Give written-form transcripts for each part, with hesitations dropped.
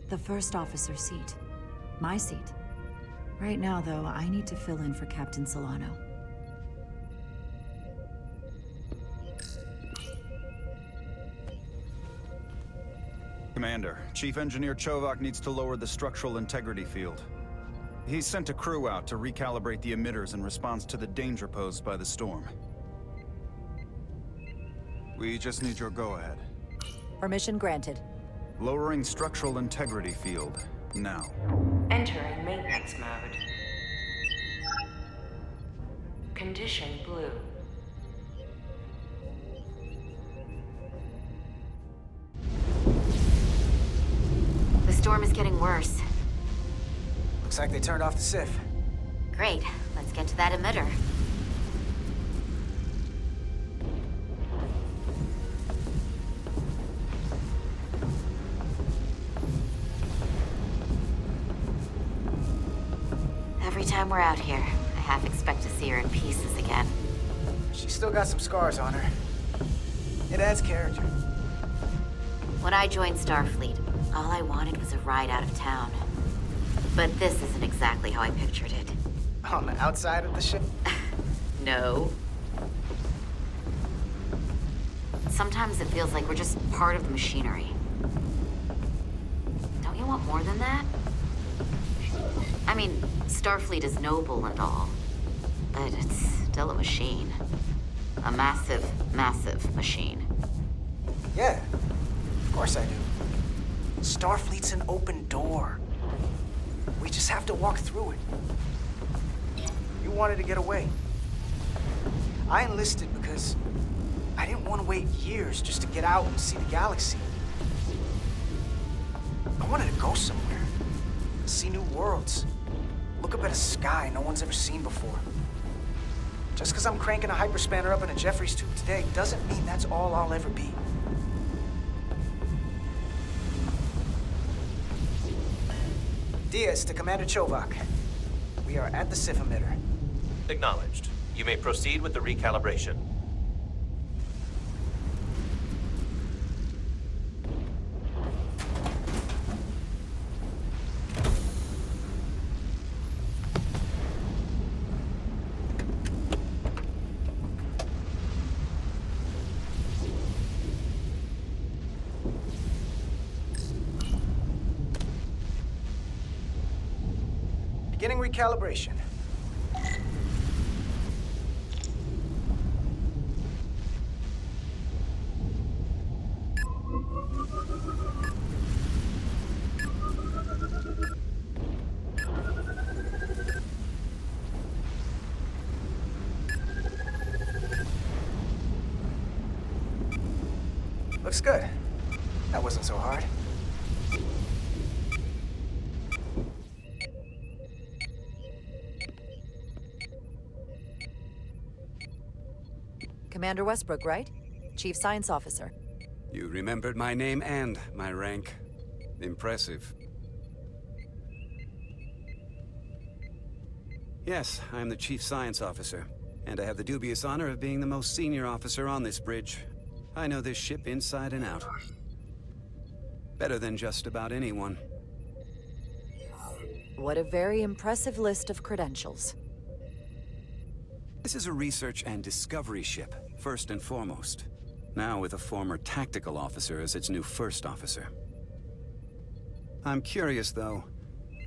The first officer seat. My seat. Right now, though, I need to fill in for Captain Solano. Commander, Chief Engineer Chovak needs to lower the structural integrity field. He's sent a crew out to recalibrate the emitters in response to the danger posed by the storm. We just need your go-ahead. Permission granted. Lowering structural integrity field, now. Entering maintenance mode. Condition blue. The storm is getting worse. Looks like they turned off the SIF. Great. Let's get to that emitter. Every time we're out here, I half expect to see her in pieces again. She's still got some scars on her. It adds character. When I joined Starfleet, all I wanted was a ride out of town. But this isn't exactly how I pictured it. On the outside of the ship? No. Sometimes it feels like we're just part of the machinery. Don't you want more than that? I mean, Starfleet is noble and all, but it's still a machine. A massive, massive machine. Yeah, of course I do. Starfleet's an open door. We just have to walk through it. You wanted to get away. I enlisted because I didn't want to wait years just to get out and see the galaxy. I wanted to go somewhere. See new worlds. Look up at a sky no one's ever seen before. Just because I'm cranking a hyperspanner up in a Jeffries tube today doesn't mean that's all I'll ever be. Diaz to Commander Chovak. We are at the SIF emitter. Acknowledged. You may proceed with the recalibration. Beginning recalibration. Looks good. That wasn't so hard. Commander Westbrook, right? Chief Science Officer. You remembered my name and my rank. Impressive. Yes, I'm the Chief Science Officer, and I have the dubious honor of being the most senior officer on this bridge. I know this ship inside and out. Better than just about anyone. What a very impressive list of credentials. This is a research and discovery ship, first and foremost. Now with a former tactical officer as its new first officer. I'm curious, though.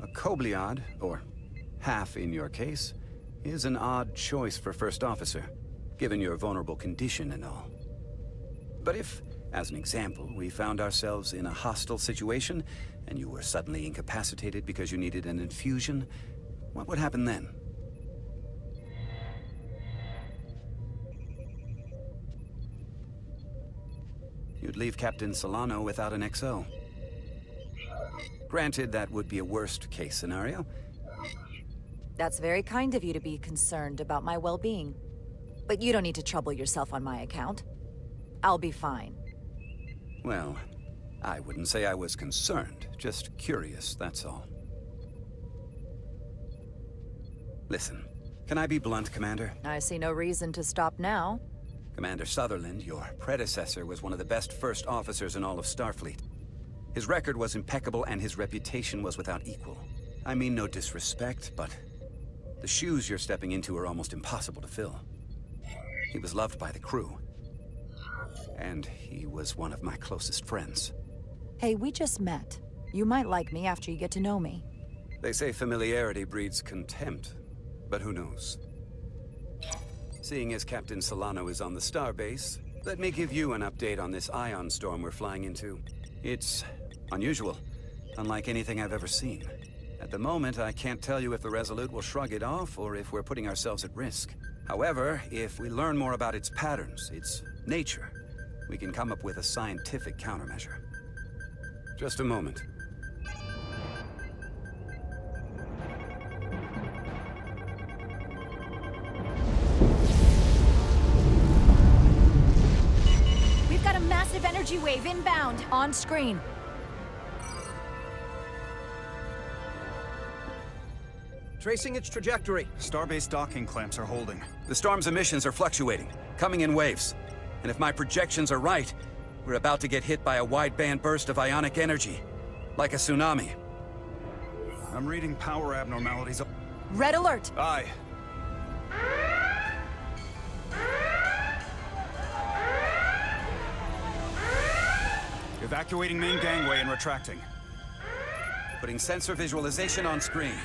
A Kobliad, or half in your case, is an odd choice for first officer, given your vulnerable condition and all. But if, as an example, we found ourselves in a hostile situation, and you were suddenly incapacitated because you needed an infusion, what would happen then? You'd leave Captain Solano without an XO. Granted, that would be a worst-case scenario. That's very kind of you to be concerned about my well-being. But you don't need to trouble yourself on my account. I'll be fine. Well, I wouldn't say I was concerned, just curious, that's all. Listen, can I be blunt, Commander? I see no reason to stop now. Commander Sutherland, your predecessor, was one of the best first officers in all of Starfleet. His record was impeccable and his reputation was without equal. I mean no disrespect, but the shoes you're stepping into are almost impossible to fill. He was loved by the crew. And he was one of my closest friends. Hey, we just met. You might like me after you get to know me. They say familiarity breeds contempt, but who knows? Seeing as Captain Solano is on the starbase, let me give you an update on this ion storm we're flying into. It's unusual, unlike anything I've ever seen. At the moment, I can't tell you if the Resolute will shrug it off or if we're putting ourselves at risk. However, if we learn more about its patterns, its nature, we can come up with a scientific countermeasure. Just a moment. We've got a massive energy wave inbound. On screen. Tracing its trajectory. Starbase docking clamps are holding. The storm's emissions are fluctuating, coming in waves. And if my projections are right, we're about to get hit by a wideband burst of ionic energy. Like a tsunami. I'm reading power abnormalities. Red alert. Aye. Evacuating main gangway and retracting. Putting sensor visualization on screen.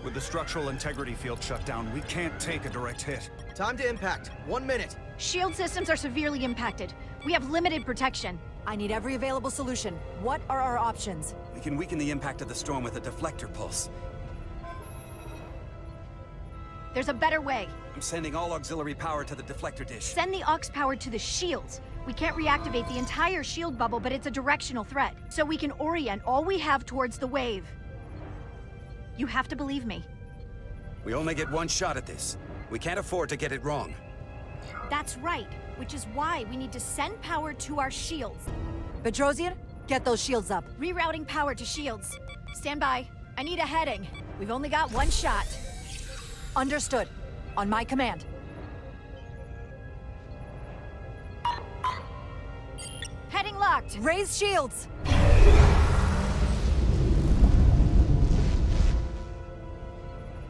With the structural integrity field shut down, we can't take a direct hit. Time to impact. 1 minute. Shield systems are severely impacted. We have limited protection. I need every available solution. What are our options? We can weaken the impact of the storm with a deflector pulse. There's a better way. I'm sending all auxiliary power to the deflector dish. Send the aux power to the shields. We can't reactivate the entire shield bubble, but it's a directional threat. So we can orient all we have towards the wave. You have to believe me. We only get one shot at this. We can't afford to get it wrong. That's right, which is why we need to send power to our shields. Bedrosian, get those shields up. Rerouting power to shields. Stand by. I need a heading. We've only got one shot. Understood. On my command. Heading locked. Raise shields.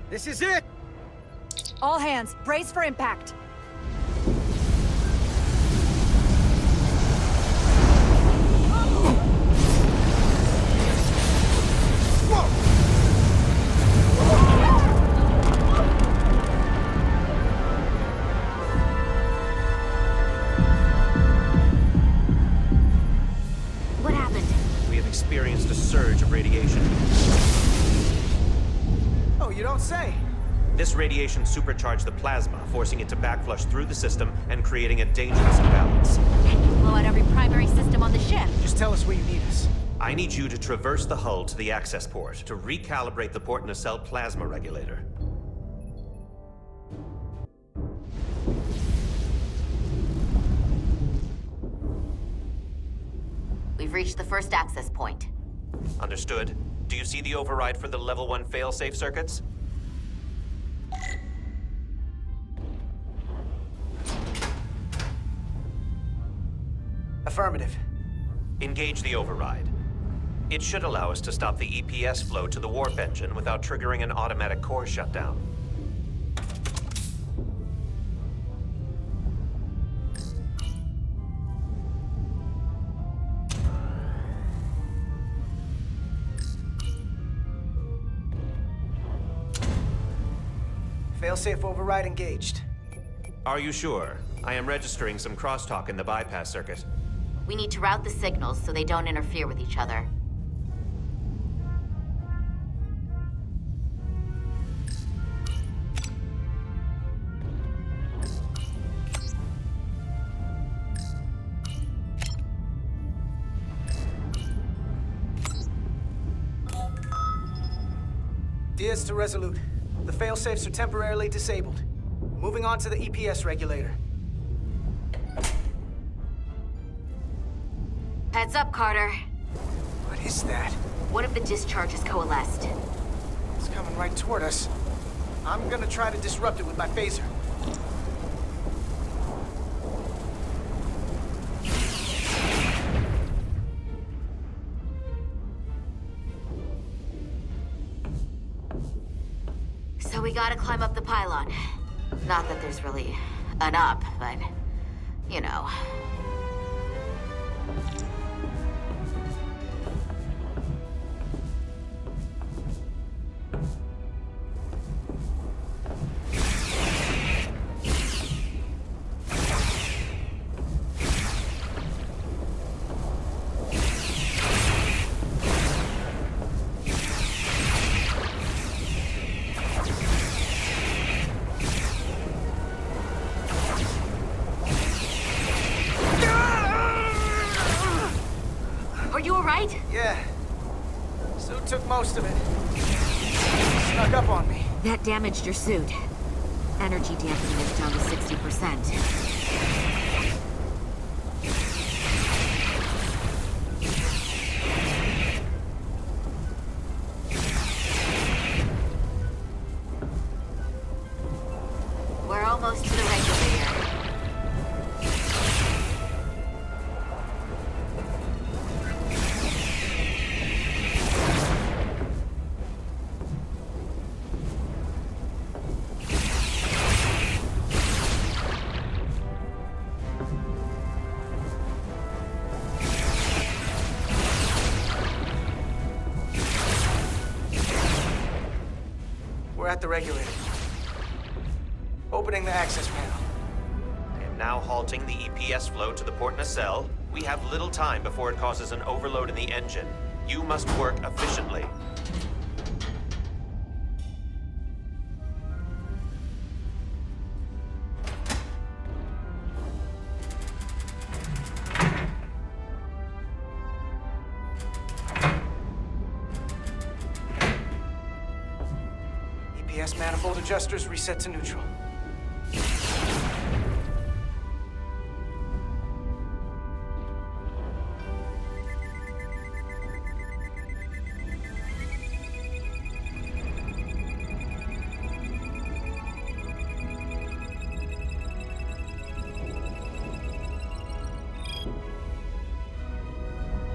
This is it! All hands, brace for impact. What happened? We have experienced a surge of radiation. Oh, you don't say. This radiation supercharged the plasma, forcing it to backflush through the system and creating a dangerous imbalance. Can you blow out every primary system on the ship? Just tell us where you need us. I need you to traverse the hull to the access port to recalibrate the port nacelle plasma regulator. We've reached the first access point. Understood. Do you see the override for the level 1 failsafe circuits? Affirmative. Engage the override. It should allow us to stop the EPS flow to the warp engine without triggering an automatic core shutdown. Failsafe override engaged. Are you sure? I am registering some crosstalk in the bypass circuit. We need to route the signals so they don't interfere with each other. Diaz to Resolute. The failsafes are temporarily disabled. Moving on to the EPS regulator. Heads up, Carter. What is that? One of the discharges coalesced. It's coming right toward us. I'm gonna try to disrupt it with my phaser. So we gotta climb up the pylon. Not that there's really an up, but, you know. Are you alright? Yeah. Suit took most of it. Snuck up on me. That damaged your suit. Energy dampening is down to 60%. We're almost to the regulator. We're at the regulator. Opening the access panel. I am now halting the EPS flow to the port nacelle. We have little time before it causes an overload in the engine. You must work efficiently. EPS manifold adjusters reset to neutral.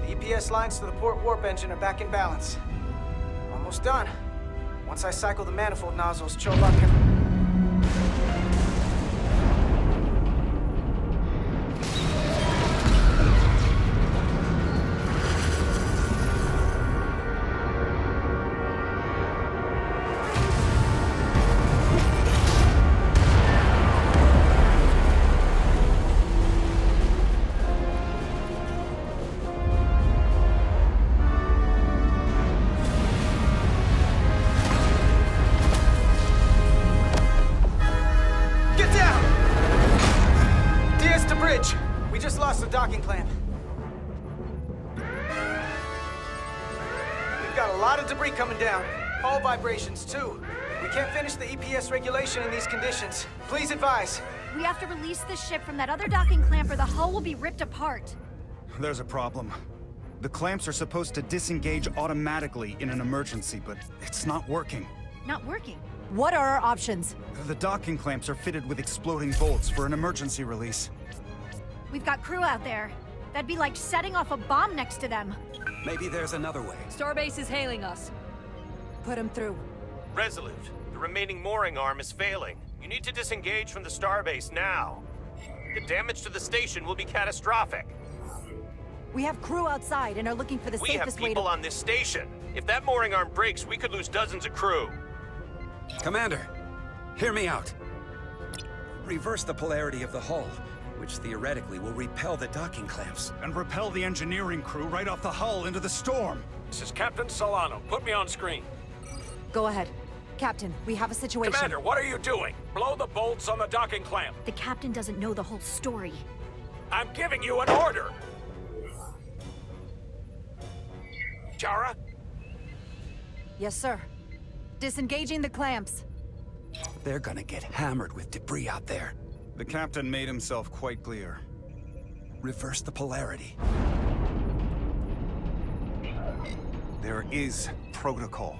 The EPS lines to the port warp engine are back in balance. Almost done. Once I cycle the manifold nozzles, Chobot can... We just lost the docking clamp. We've got a lot of debris coming down. Hull vibrations, too. We can't finish the EPS regulation in these conditions. Please advise. We have to release the ship from that other docking clamp or the hull will be ripped apart. There's a problem. The clamps are supposed to disengage automatically in an emergency, but it's not working. Not working. What are our options? The docking clamps are fitted with exploding bolts for an emergency release. We've got crew out there. That'd be like setting off a bomb next to them. Maybe there's another way. Starbase is hailing us. Put him through. Resolute, the remaining mooring arm is failing. You need to disengage from the starbase now. The damage to the station will be catastrophic. We have crew outside and are looking for the We have safest way to... people on this station. If that mooring arm breaks, we could lose dozens of crew. Commander, hear me out. Reverse the polarity of the hull, which theoretically will repel the docking clamps. And repel the engineering crew right off the hull into the storm. This is Captain Solano. Put me on screen. Go ahead. Captain, we have a situation. Commander, what are you doing? Blow the bolts on the docking clamp. The captain doesn't know the whole story. I'm giving you an order. Chara? Yes, sir. Disengaging the clamps. They're gonna get hammered with debris out there. The captain made himself quite clear. Reverse the polarity. There is protocol.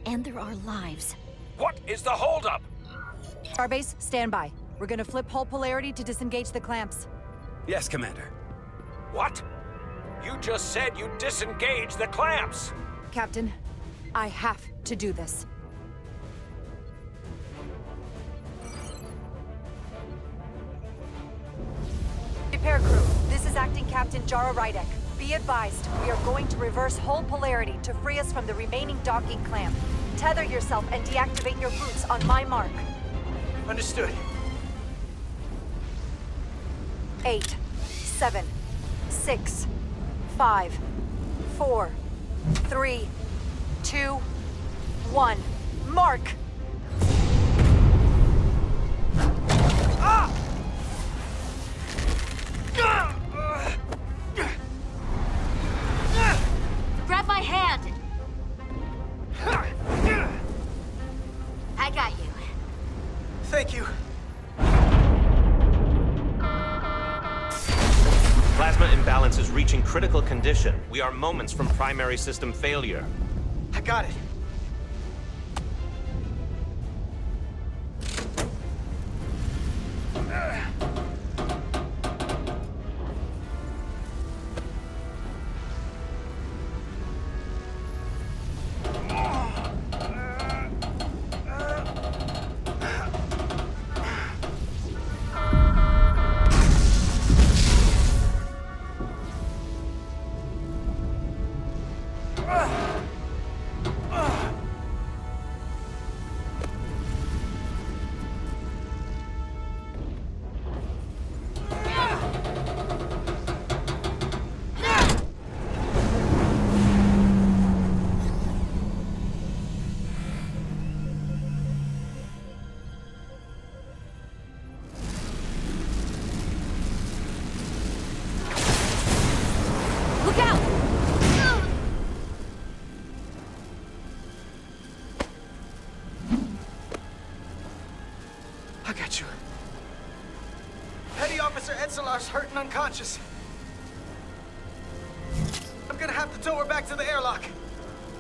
And there are lives. What is the holdup? Starbase, stand by. We're gonna flip hull polarity to disengage the clamps. Yes, Commander. What? You just said you disengage the clamps. Captain, I have to do this. Captain Jara Rydek. Be advised, we are going to reverse whole polarity to free us from the remaining docking clamp. Tether yourself and deactivate your boots on my mark. Understood. 8, 7, 6, 5, 4, 3, 2, 1. Mark! Grab my hand! I got you. Thank you. Plasma imbalance is reaching critical condition. We are moments from primary system failure. I got it. Look out! I got you. Petty Officer Etzelar's hurt and unconscious. I'm gonna have to tow her back to the airlock.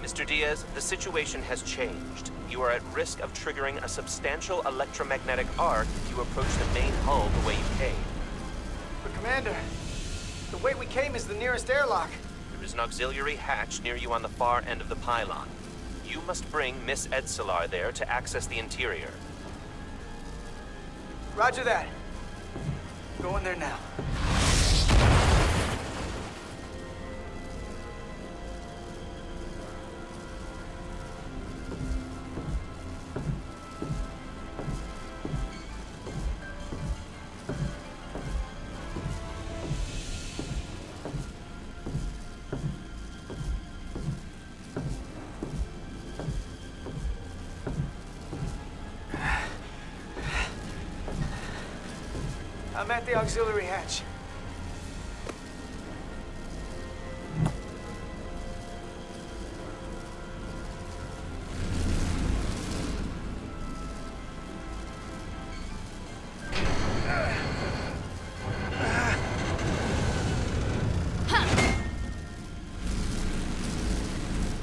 Mr. Diaz, the situation has changed. You are at risk of triggering a substantial electromagnetic arc if you approach the main hull the way you came. But Commander, the way we came is the nearest airlock. There is an auxiliary hatch near you on the far end of the pylon. You must bring Miss Etzelar there to access the interior. Roger that. Go in there now. I'm at the auxiliary hatch.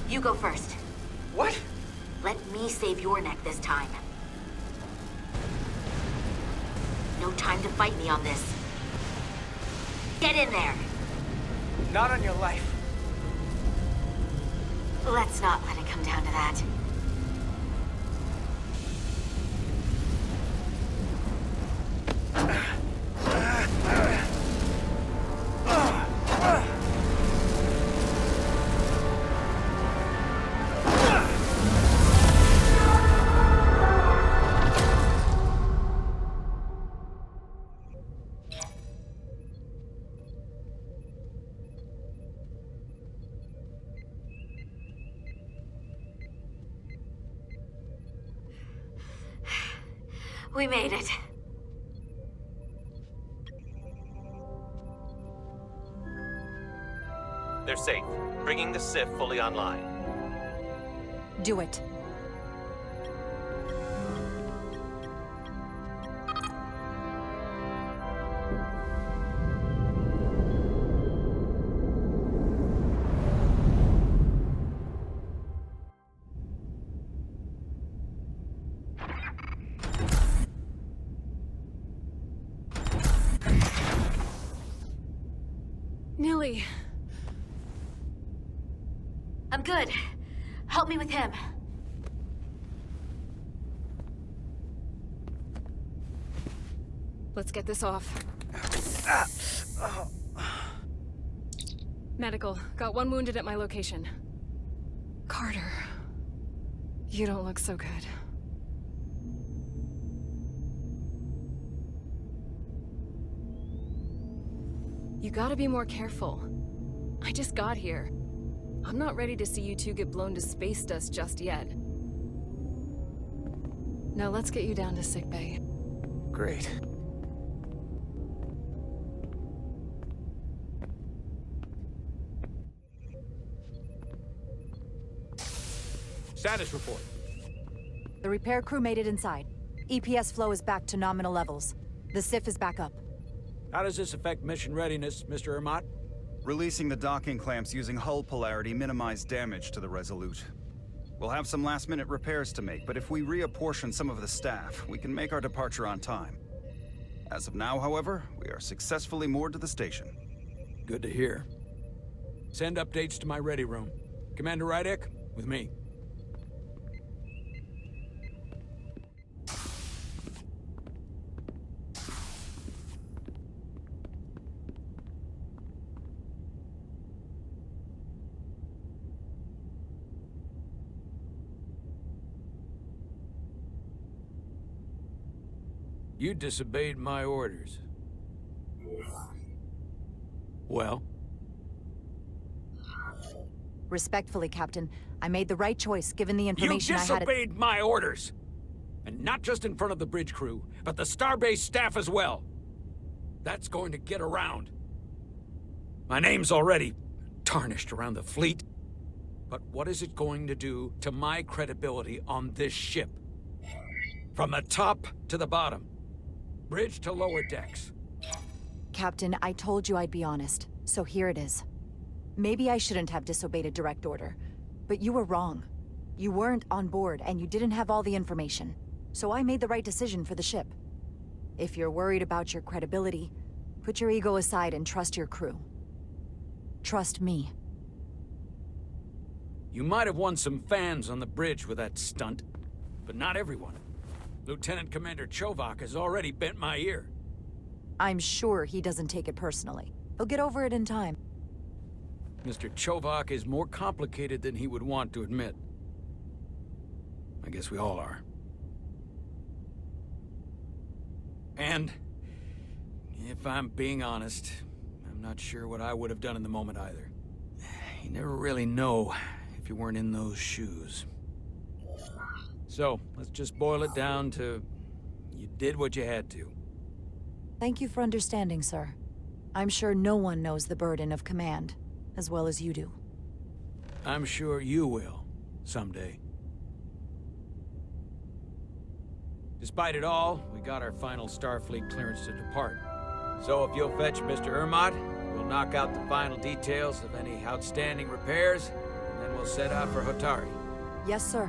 You go first. What? Let me save your neck this time. No time to fight me on this. Get in there! Not on your life. Let's not let it come down to that. We made it. They're safe, bringing the SIF fully online. Do it. Nilly. I'm good. Help me with him. Let's get this off. Medical. Got one wounded at my location. Carter. You don't look so good. You gotta be more careful. I just got here. I'm not ready to see you two get blown to space dust just yet. Now let's get you down to sickbay. Great. Status report. The repair crew made it inside. EPS flow is back to nominal levels. The SIF is back up. How does this affect mission readiness, Mr. Ermot? Releasing the docking clamps using hull polarity minimized damage to the Resolute. We'll have some last-minute repairs to make, but if we reapportion some of the staff, we can make our departure on time. As of now, however, we are successfully moored to the station. Good to hear. Send updates to my ready room. Commander Rydek, with me. You disobeyed my orders. Well? Respectfully, Captain, I made the right choice given the information You I had. disobeyed my orders! And not just in front of the bridge crew, but the Starbase staff as well. That's going to get around. My name's already tarnished around the fleet. But what is it going to do to my credibility on this ship? From the top to the bottom. Bridge to lower decks. Captain, I told you I'd be honest, so here it is. Maybe I shouldn't have disobeyed a direct order, but you were wrong. You weren't on board, and you didn't have all the information. So I made the right decision for the ship. If you're worried about your credibility, put your ego aside and trust your crew. Trust me. You might have won some fans on the bridge with that stunt, but not everyone. Lieutenant Commander Chovak has already bent my ear. I'm sure he doesn't take it personally. He'll get over it in time. Mr. Chovak is more complicated than he would want to admit. I guess we all are. And, if I'm being honest, I'm not sure what I would have done in the moment either. You never really know if you weren't in those shoes. So, let's just boil it down to, you did what you had to. Thank you for understanding, sir. I'm sure no one knows the burden of command as well as you do. I'm sure you will, someday. Despite it all, we got our final Starfleet clearance to depart. So if you'll fetch Mr. Ermot, we'll knock out the final details of any outstanding repairs, and then we'll set out for Hotari. Yes, sir.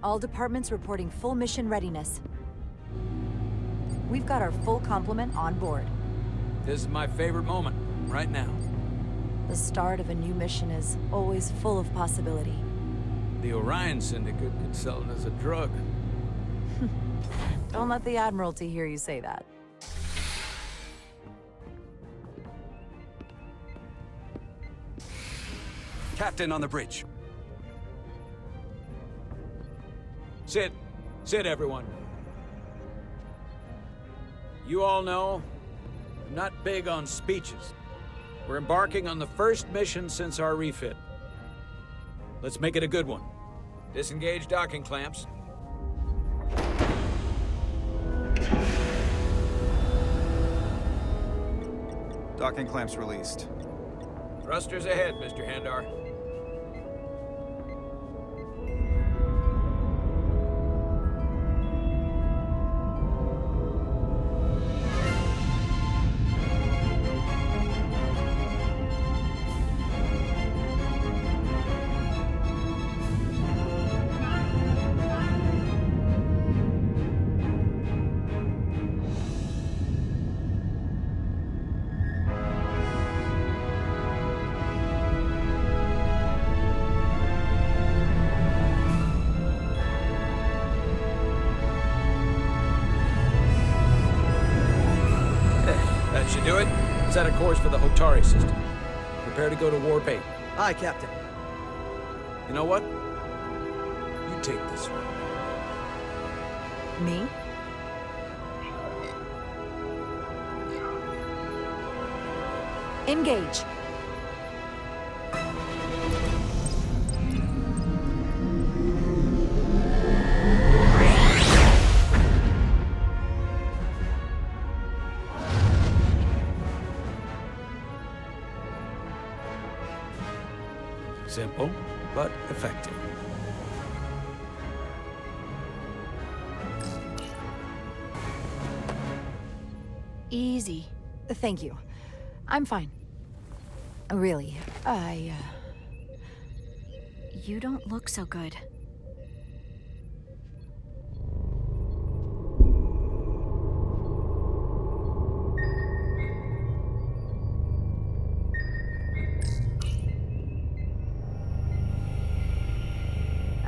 All departments reporting full mission readiness. We've got our full complement on board. This is my favorite moment, right now. The start of a new mission is always full of possibility. The Orion Syndicate could sell it as a drug. Don't let the Admiralty hear you say that. Captain on the bridge. Sit. Sit, everyone. You all know, I'm not big on speeches. We're embarking on the first mission since our refit. Let's make it a good one. Disengage docking clamps. Docking clamps released. Thrusters ahead, Mr. Handar. do it? Set a course for the Hotari system. Prepare to go to Warp 8. Aye, Captain. You know what? You take this one. Me? Engage. Simple, but effective. Easy. Thank you. I'm fine. Really, You don't look so good.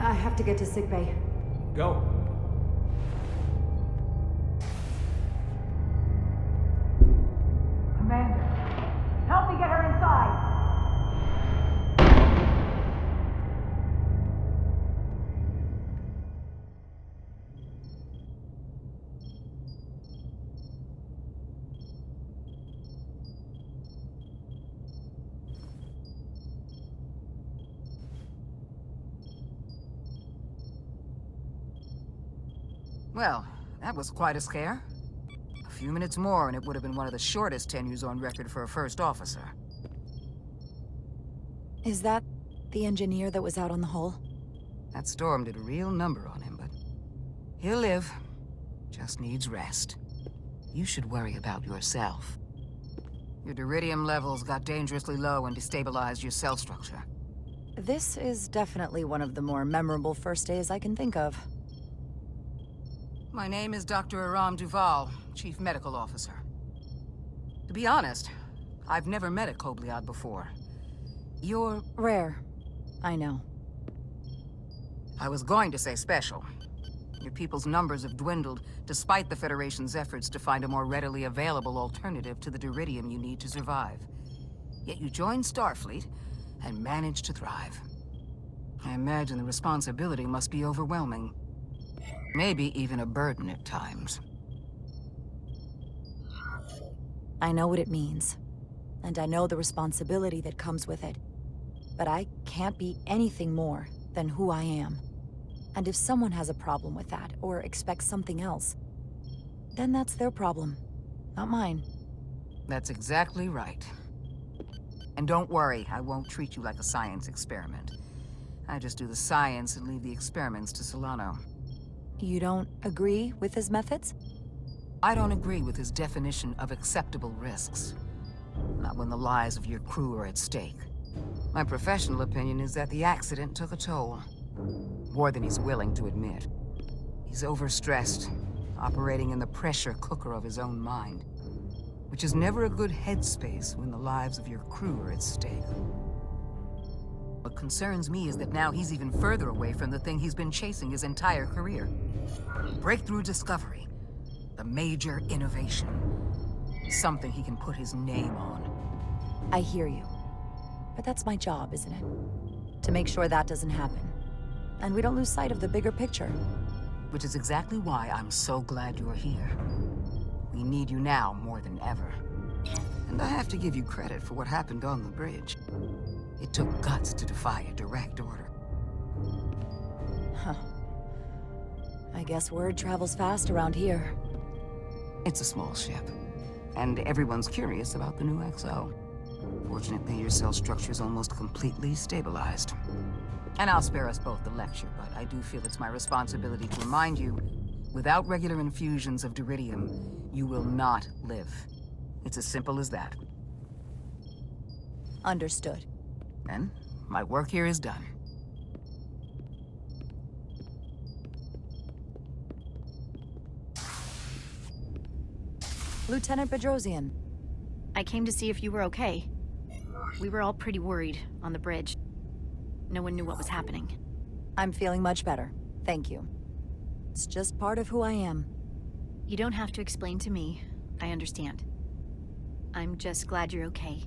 I have to get to sickbay. Go. Commander, help me get her inside! Well, that was quite a scare. A few minutes more and it would have been one of the shortest tenures on record for a first officer. Is that the engineer that was out on the hull? That storm did a real number on him, but he'll live. Just needs rest. You should worry about yourself. Your duridium levels got dangerously low and destabilized your cell structure. This is definitely one of the more memorable first days I can think of. My name is Dr. Aram Duval, Chief Medical Officer. To be honest, I've never met a Kobliad before. You're... Rare. I know. I was going to say special. Your people's numbers have dwindled, despite the Federation's efforts to find a more readily available alternative to the duridium you need to survive. Yet you joined Starfleet, and managed to thrive. I imagine the responsibility must be overwhelming. Maybe even a burden at times. I know what it means. And I know the responsibility that comes with it. But I can't be anything more than who I am. And if someone has a problem with that, or expects something else, then that's their problem, not mine. That's exactly right. And don't worry, I won't treat you like a science experiment. I just do the science and leave the experiments to Solano. You don't agree with his methods? I don't agree with his definition of acceptable risks. Not when the lives of your crew are at stake. My professional opinion is that the accident took a toll. More than he's willing to admit. He's overstressed, operating in the pressure cooker of his own mind. Which is never a good headspace when the lives of your crew are at stake. What concerns me is that now he's even further away from the thing he's been chasing his entire career. Breakthrough discovery. The major innovation. Something he can put his name on. I hear you. But that's my job, isn't it? To make sure that doesn't happen. And we don't lose sight of the bigger picture. Which is exactly why I'm so glad you're here. We need you now more than ever. And I have to give you credit for what happened on the bridge. It took guts to defy a direct order. Huh. I guess word travels fast around here. It's a small ship. And everyone's curious about the new XO. Fortunately, your cell structure's almost completely stabilized. And I'll spare us both the lecture, but I do feel it's my responsibility to remind you, without regular infusions of duridium, you will not live. It's as simple as that. Understood. Then, my work here is done. Lieutenant Bedrosian. I came to see if you were okay. We were all pretty worried on the bridge. No one knew what was happening. I'm feeling much better. Thank you. It's just part of who I am. You don't have to explain to me. I understand. I'm just glad you're okay.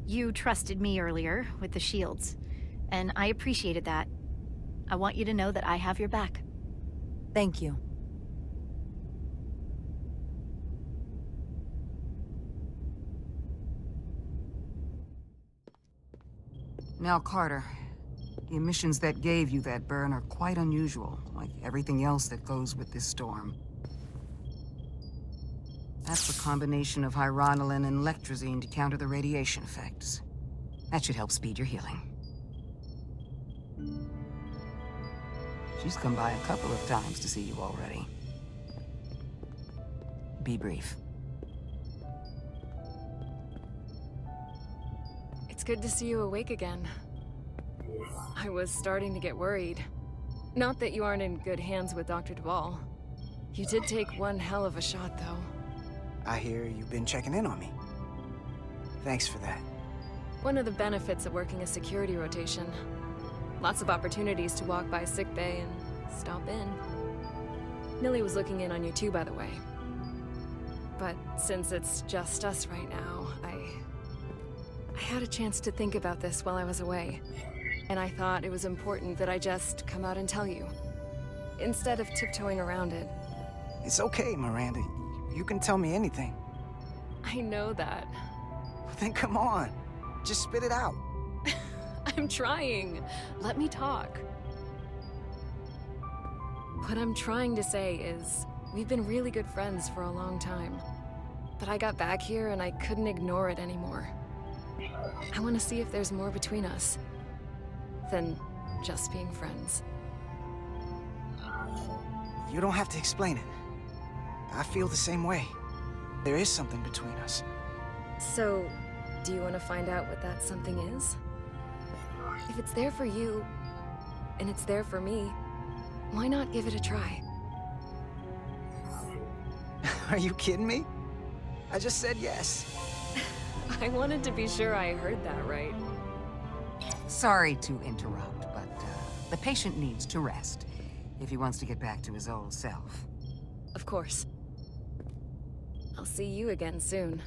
You trusted me earlier with the shields, and I appreciated that. I want you to know that I have your back. Thank you. Now, Carter, the emissions that gave you that burn are quite unusual, like everything else that goes with this storm. That's the combination of hyronolin and lectrazine to counter the radiation effects. That should help speed your healing. She's come by a couple of times to see you already. Be brief. It's good to see you awake again. I was starting to get worried. Not that you aren't in good hands with Dr. Duvall. You did take one hell of a shot, though. I hear you've been checking in on me. Thanks for that. One of the benefits of working a security rotation. Lots of opportunities to walk by sickbay and stop in. Millie was looking in on you too, by the way. But since it's just us right now, I had a chance to think about this while I was away. And I thought it was important that I just come out and tell you, instead of tiptoeing around it. It's okay, Miranda. You can tell me anything. I know that. Then come on. Just spit it out. I'm trying. Let me talk. What I'm trying to say is, we've been really good friends for a long time. But I got back here and I couldn't ignore it anymore. I want to see if there's more between us than just being friends. You don't have to explain it. I feel the same way. There is something between us. So, do you want to find out what that something is? If it's there for you, and it's there for me, why not give it a try? Are you kidding me? I just said yes. I wanted to be sure I heard that right. Sorry to interrupt, but the patient needs to rest if he wants to get back to his old self. Of course. I'll see you again soon.